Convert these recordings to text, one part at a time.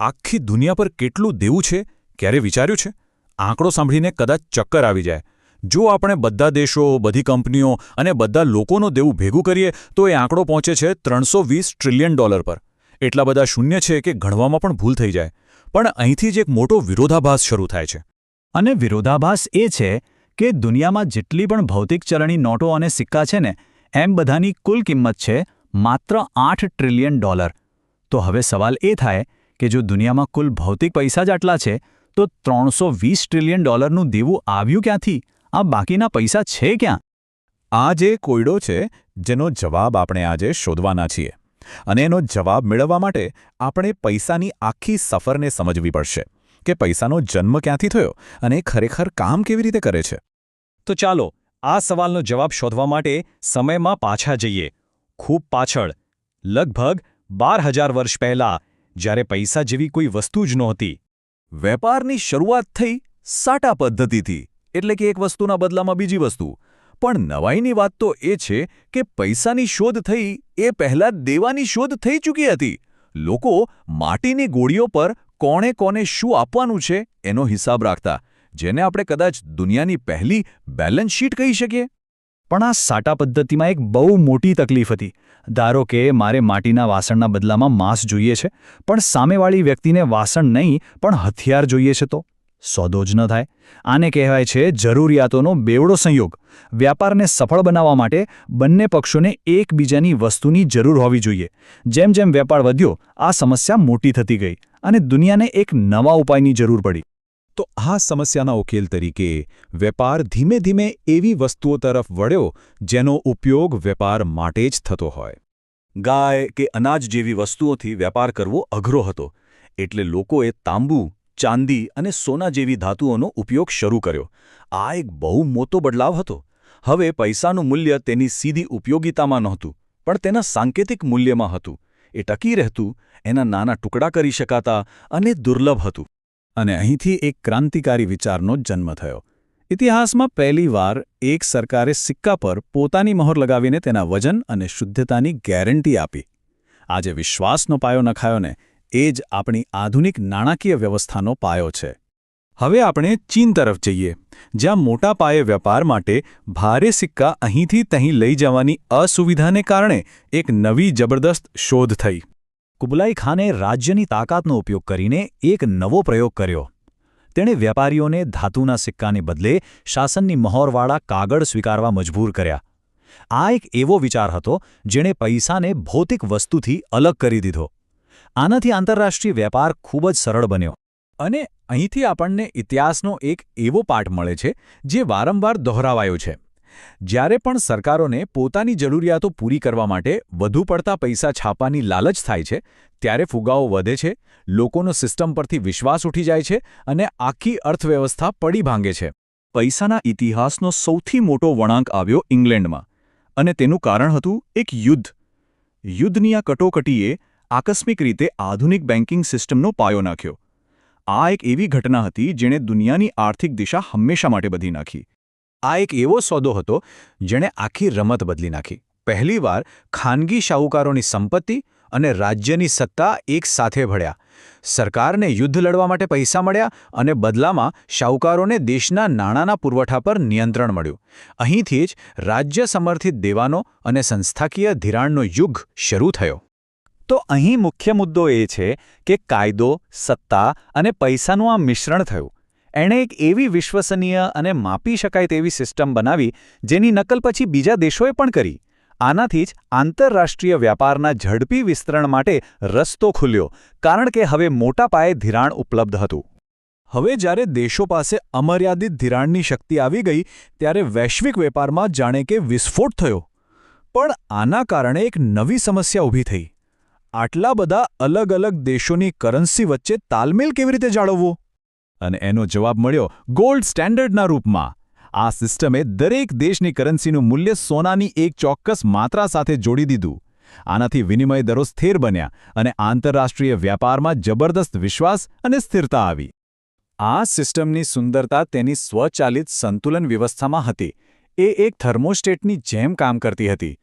આખી દુનિયા પર કેટલું દેવું છે, ક્યારે વિચાર્યું છે? આંકડો સાંભળીને કદાચ ચક્કર આવી જાય. જો આપણે બધા દેશો, બધી કંપનીઓ અને બધા લોકોનું દેવું ભેગું કરીએ તો એ આંકડો પહોંચે છે $320 ટ્રિલિયન પર. એટલા બધા શૂન્ય છે કે ગણવામાં પણ ભૂલ થઈ જાય. પણ અહીંથી જ એક મોટો વિરોધાભાસ શરૂ થાય છે. અને વિરોધાભાસ એ છે કે દુનિયામાં જેટલી પણ ભૌતિક ચલણી નોટો અને સિક્કા છે ને, એમ બધાની કુલ કિંમત છે માત્ર $8 ટ્રિલિયન. તો હવે સવાલ એ થાય કે જો દુનિયામાં કુલ ભૌતિક પૈસા જ આટલા છે તો $320 ટ્રિલિયન નું દેવું આવ્યું ક્યાંથી? આ બાકીના પૈસા છે ક્યાં? આ જે કોયડો છે જેનો જવાબ આપણે આજે શોધવાના છીએ. અને એનો જવાબ મેળવવા માટે આપણે પૈસાની આખી સફરને સમજવી પડશે કે પૈસાનો જન્મ ક્યાંથી થયો અને ખરેખર કામ કેવી રીતે કરે છે. તો ચાલો આ સવાલનો જવાબ શોધવા માટે સમયમાં પાછા જઈએ. ખૂબ પાછળ, લગભગ 12,000 વર્ષ પહેલાં, જ્યારે પૈસા જેવી કોઈ વસ્તુ જ નહોતી. વેપારની શરૂઆત થઈ સાટા પદ્ધતિથી, એટલે કે એક વસ્તુના બદલામાં બીજી વસ્તુ. પણ નવાઈની વાત તો એ છે કે પૈસાની શોધ થઈ એ પહેલાં દેવાની શોધ થઈ ચૂકી હતી. લોકો માટીની ગોળીઓ પર કોણે કોને શું આપવાનું છે એનો હિસાબ રાખતા, જેને આપણે કદાચ દુનિયાની પહેલી બેલેન્સ શીટ કહી શકીએ. પણ આ સાટા પદ્ધતિમાં એક બહુ મોટી તકલીફ હતી. ધારો કે મારે માટીના વાસણના બદલામાં માંસ જોઈએ છે, પણ સામેવાળી વ્યક્તિને વાસણ નહીં પણ હથિયાર જોઈએ છે, તો સોદો જ ન થાય. આને કહેવાય છે જરૂરિયાતોનો બેવડો સંયોગ. વ્યાપારને સફળ બનાવવા માટે બંને પક્ષોને એકબીજાની વસ્તુની જરૂર હોવી જોઈએ. જેમ જેમ વેપાર વધ્યો, આ સમસ્યા મોટી થતી ગઈ અને દુનિયાને એક નવા ઉપાયની જરૂર પડી. તો આ સમસ્યાના ઉકેલ તરીકે વેપાર ધીમે ધીમે એવી વસ્તુઓ તરફ વળ્યો જેનો ઉપયોગ વેપાર માટે જ થતો હોય. ગાય કે અનાજ જેવી વસ્તુઓથી વેપાર કરવો અઘરો હતો, એટલે લોકોએ તાંબુ, ચાંદી અને સોના જેવી ધાતુઓનો ઉપયોગ શરૂ કર્યો. આ એક બહુ મોટો બદલાવ હતો. હવે પૈસાનું મૂલ્ય તેની સીધી ઉપયોગિતામાં નહોતું, પણ તેના સાંકેતિક મૂલ્યમાં હતું. એ ટકી રહેતું, એના નાના ટુકડા કરી શકાતા અને દુર્લભ હતું. અને અહીંથી એક ક્રાંતિકારી વિચારનો જન્મ થયો. ઇતિહાસમાં પહેલીવાર એક સરકારે સિક્કા પર પોતાની મહોર લગાવીને તેના વજન અને શુદ્ધતાની ગેરંટી આપી. આજે વિશ્વાસનો પાયો નખાયો ને, એ જ આપણી આધુનિક નાણાકીય વ્યવસ્થાનો પાયો છે. હવે આપણે ચીન તરફ જઈએ, જ્યાં મોટા પાયે વેપાર માટે ભારે સિક્કા અહીંથી તહીં લઈ જવાની અસુવિધાને કારણે એક નવી જબરદસ્ત શોધ થઈ. કુબલાઈ ખાને રાજ્યની તાકાતનો ઉપયોગ કરીને એક નવો પ્રયોગ કર્યો. તેણે વેપારીઓને ધાતુના સિક્કાને બદલે શાસનની મહોરવાળા કાગળ સ્વીકારવા મજબૂર કર્યા. આ એક એવો વિચાર હતો જેણે પૈસાને ભૌતિક વસ્તુથી અલગ કરી દીધો. આનાથી આંતરરાષ્ટ્રીય વેપાર ખૂબ જ સરળ બન્યો. અને અહીંથી આપણને ઇતિહાસનો એક એવો પાઠ મળે છે જે વારંવાર દોહરાવાયો છે. જ્યારે પણ સરકારોને પોતાની જરૂરિયાતો પૂરી કરવા માટે વધુ પડતા પૈસા છાપવાની લાલચ થાય છે, ત્યારે ફુગાવો વધે છે, લોકોનો સિસ્ટમ પરથી વિશ્વાસ ઉઠી જાય છે અને આખી અર્થવ્યવસ્થા પડી ભાંગે છે. પૈસાના ઇતિહાસનો સૌથી મોટો વળાંક આવ્યો ઇંગ્લેન્ડમાં, અને તેનું કારણ હતું એક યુદ્ધ. યુદ્ધની આ કટોકટીએ આકસ્મિક રીતે આધુનિક બેન્કિંગ સિસ્ટમનો પાયો નાખ્યો. આ એક એવી ઘટના હતી જેણે દુનિયાની આર્થિક દિશા હંમેશા માટે બદલી નાખી. આ એક એવો સોદો હતો જેણે આખી રમત બદલી નાખી. પહેલીવાર ખાનગી શાહુકારોની સંપત્તિ અને રાજ્યની સત્તા એક સાથે ભળ્યા. સરકારને યુદ્ધ લડવા માટે પૈસા મળ્યા અને બદલામાં શાહુકારોને દેશના નાણાંના પુરવઠા પર નિયંત્રણ મળ્યું. અહીંથી જ રાજ્ય સમર્થિત દેવાનો અને સંસ્થાકીય ધિરાણનો યુગ શરૂ થયો. તો અહીં મુખ્ય મુદ્દો એ છે કે કાયદો, સત્તા અને પૈસાનું આ મિશ્રણ થયું. એણે એક એવી વિશ્વસનીય અને માપી શકાય તેવી સિસ્ટમ બનાવી જેની નકલ પછી બીજા દેશોએ પણ કરી. આનાથી જ આંતરરાષ્ટ્રીય વ્યાપારના ઝડપી વિસ્તરણ માટે રસ્તો ખુલ્યો, કારણ કે હવે મોટા પાયે ધિરાણ ઉપલબ્ધ હતું. હવે જ્યારે દેશો પાસે અમર્યાદિત ધિરાણની શક્તિ આવી ગઈ, ત્યારે વૈશ્વિક વેપારમાં જાણે કે વિસ્ફોટ થયો. પણ આના કારણે એક નવી સમસ્યા ઊભી થઈ. આટલા બધા અલગ અલગ દેશોની કરન્સી વચ્ચે તાલમેલ કેવી રીતે જાળવવો? અને એનો જવાબ મળ્યો ગોલ્ડ સ્ટેન્ડર્ડના રૂપમાં. આ સિસ્ટમે દરેક દેશની કરન્સીનું મૂલ્ય સોનાની એક ચોક્કસ માત્રા સાથે જોડી દીધું. આનાથી વિનિમય દરો સ્થિર બન્યા અને આંતરરાષ્ટ્રીય વ્યાપારમાં જબરદસ્ત વિશ્વાસ અને સ્થિરતા આવી. આ સિસ્ટમની સુંદરતા તેની સ્વચાલિત સંતુલન વ્યવસ્થામાં હતી. એ એક થર્મોસ્ટેટની જેમ કામ કરતી હતી.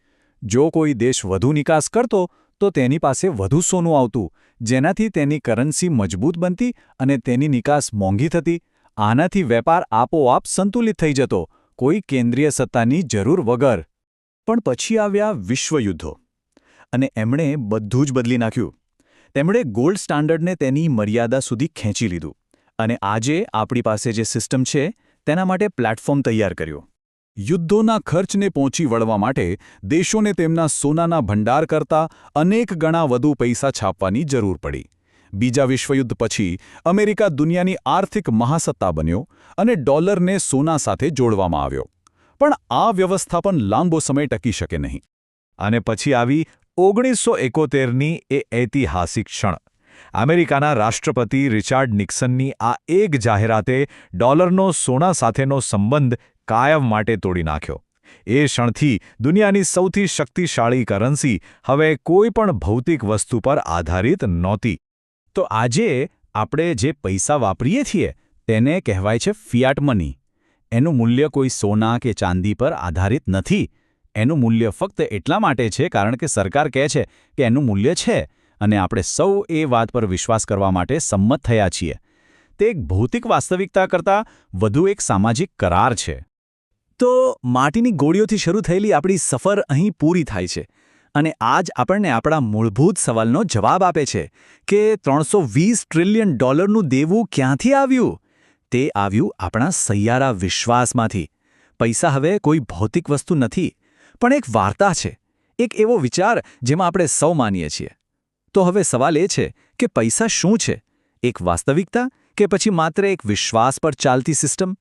જો કોઈ દેશ વધુ નિકાસ કરતો તો તેની પાસે વધુ સોનું આવતું, જેનાથી તેની કરન્સી મજબૂત બનતી અને તેની નિકાસ મોંઘી થતી. આનાથી વેપાર આપોઆપ સંતુલિત થઈ જતો, કોઈ કેન્દ્રીય સત્તાની જરૂર વગર. પણ પછી આવ્યા વિશ્વયુદ્ધો, અને એમણે બધું જ બદલી નાખ્યું. તેમણે ગોલ્ડ સ્ટાન્ડર્ડને તેની મર્યાદા સુધી ખેંચી લીધું, અને આજે આપણી પાસે જે સિસ્ટમ છે તેના માટે પ્લેટફોર્મ તૈયાર કર્યું. યુદ્ધોના ખર્ચને પહોંચી વળવા માટે દેશોને તેમના સોનાના ભંડાર કરતાં અનેક ગણા વધુ પૈસા છાપવાની જરૂર પડી. બીજા વિશ્વયુદ્ધ પછી અમેરિકા દુનિયાની આર્થિક મહાસત્તા બન્યો અને ડોલરને સોના સાથે જોડવામાં આવ્યો. પણ આ વ્યવસ્થા પણ લાંબો સમય ટકી શકે નહીં. અને પછી આવી 1971ની એ ઐતિહાસિક ક્ષણ. અમેરિકાના રાષ્ટ્રપતિ રિચાર્ડ નિક્સનની આ એક જાહેરાતે ડોલરનો સોના સાથેનો સંબંધ કાયમ માટે તોડી નાખ્યો. એ ક્ષણથી દુનિયાની સૌથી શક્તિશાળી કરન્સી હવે કોઈ પણ ભૌતિક વસ્તુ પર આધારિત નહોતી. તો આજે આપણે જે પૈસા વાપરીએ છીએ તેને કહેવાય છે ફિયાટ મની. એનું મૂલ્ય કોઈ સોના કે ચાંદી પર આધારિત નથી. એનું મૂલ્ય ફક્ત એટલા માટે છે કારણ કે સરકાર કહે છે કે એનું મૂલ્ય છે, અને આપણે સૌ એ વાત પર વિશ્વાસ કરવા માટે સંમત થયા છીએ. તે એક ભૌતિક વાસ્તવિકતા કરતાં વધુ એક સામાજિક કરાર છે. તો માટીની ગોળીઓથી શરૂ થયેલી આપણી સફર અહીં પૂરી થાય છે, અને આજ આપણને આપણા મૂળભૂત સવાલનો જવાબ આપે છે કે $320 ટ્રિલિયન દેવું ક્યાંથી આવ્યું? તે આવ્યું આપણા સહિયારા વિશ્વાસમાંથી. પૈસા હવે કોઈ ભૌતિક વસ્તુ નથી, પણ એક વાર્તા છે, એક એવો વિચાર જેમાં આપણે સૌ માનીએ છીએ. તો હવે સવાલ એ છે કે પૈસા શું છે? એક વાસ્તવિકતા કે પછી માત્ર એક વિશ્વાસ પર ચાલતી સિસ્ટમ?